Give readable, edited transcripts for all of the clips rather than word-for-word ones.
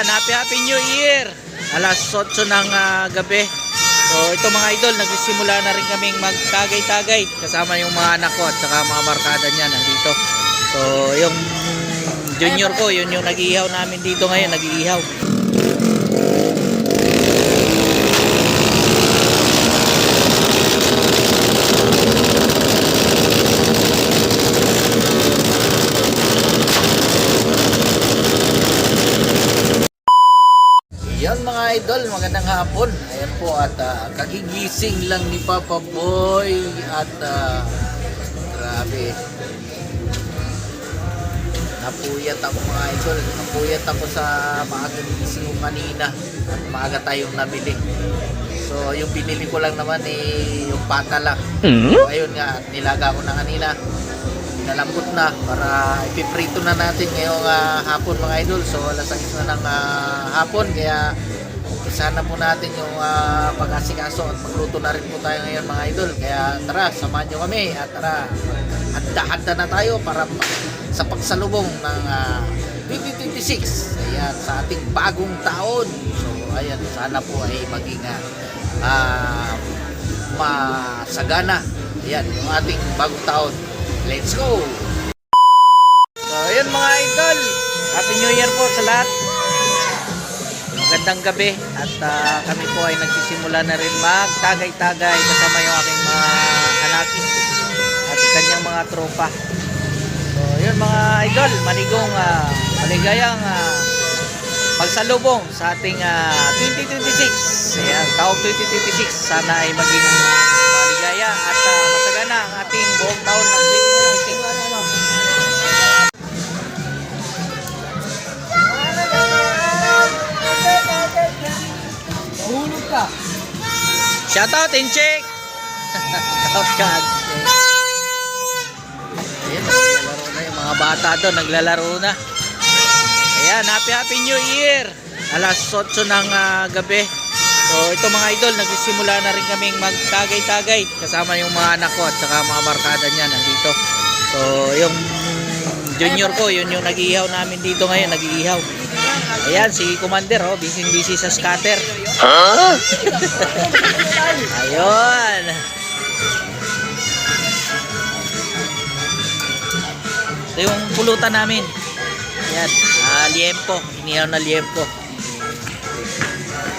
Ayan, happy New Year! Alas 8 ng gabi. So ito mga idol, nagsisimula na rin kaming magtagay-tagay kasama yung mga anak ko at saka mga barkada niya nandito. So yung junior ko, yun yung nag-iihaw namin dito ngayon, nag-iihaw. Yan mga idol, magandang hapon. Ayan po at kagigising lang ni Papa Boy at grabe. Napuyat ako mga idol. Napuyat ako sa maagang gising ko kanina at maaga tayong nabili. So yung binili ko lang naman yung pata lang. So ayun nga, nilaga ko na kanina. Nalambot na para ipiprito na natin ngayong hapon mga idol. So alas 6 na ng hapon, kaya sana po natin yung pag-asikaso at magluto na rin po tayo ngayon mga idol. Kaya tara, samahan nyo kami at tara, handa-handa na tayo para sa pagsalubong ng 2026, ayan, sa ating bagong taon. So ayan, sana po ay maging masagana, ayan, yung ating bagong taon. Let's go! So yun mga idol, Happy New Year po sa lahat. Magandang gabi at kami po ay nagsisimula na rin magtagay-tagay kasama yung aking mga anak at kanyang mga tropa. So yun mga idol, maligayang pagsalubong sa ating 2026. Ayan, taong 2026, sana ay maging maligaya at masagana ang ating buong taon ng 2026. Mahulog ka. Shoutout, Inchik! Shoutout, ayan, naglalaro na yung mga bata doon, naglalaro na. Ayan, happy New Year! Alas 8 ng gabi. So ito mga idol, nagsisimula na rin kaming magtagay-tagay kasama yung mga anak ko at saka mga barkada niya nandito. So yung junior ko, yun yung nag-iihaw namin dito ngayon, nag-iihaw. Ayan, si Commander, busy sa scatter. Huh? Ayun. Ito yung pulutan namin. Ayan, liempo, inihaw na liempo.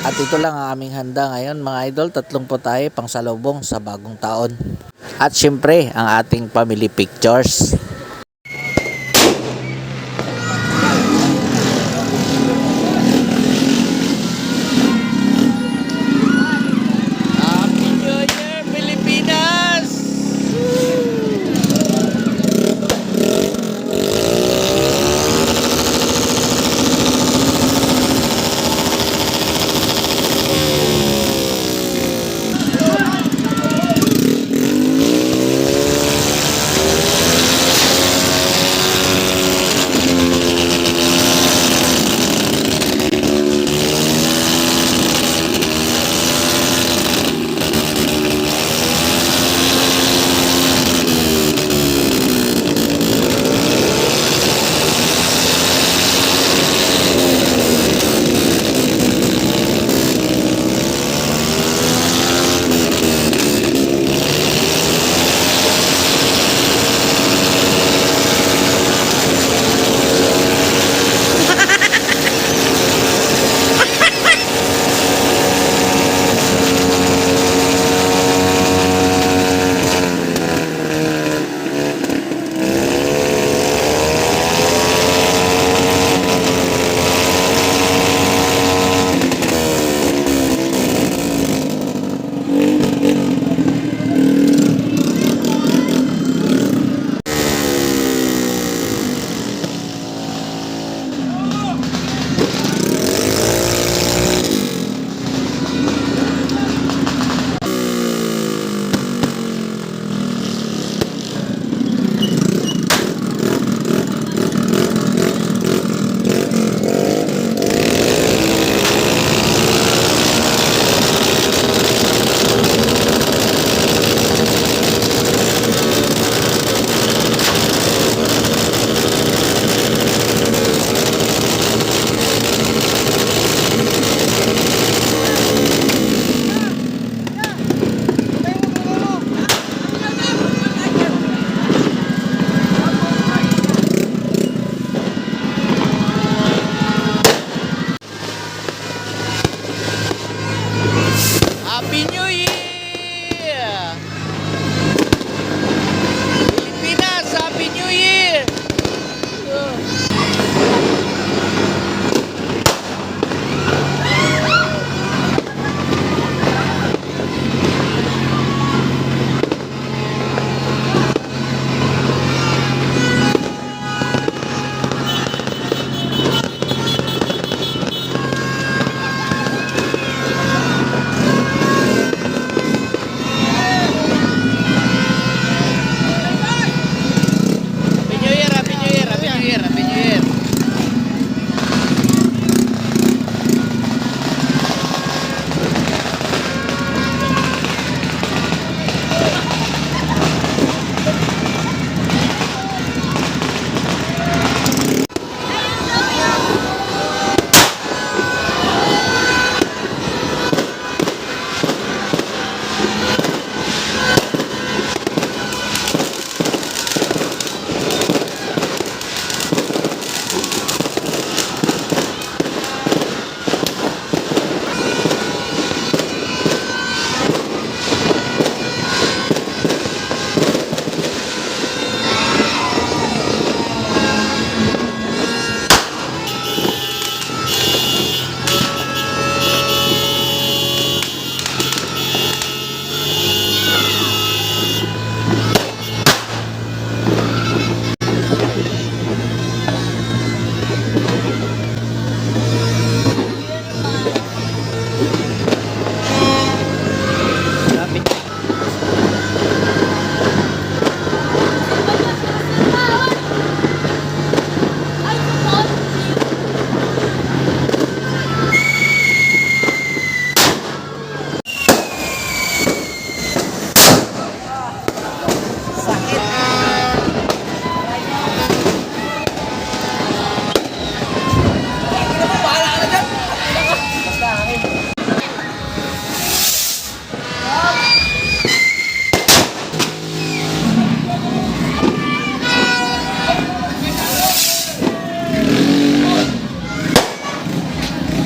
At ito lang ang aming handa ngayon mga idol, 3 po tayo pang salubong sa bagong taon. At syempre, ang ating family pictures. Happy New Year, Pilipinas!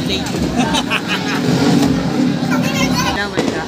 Damay ka.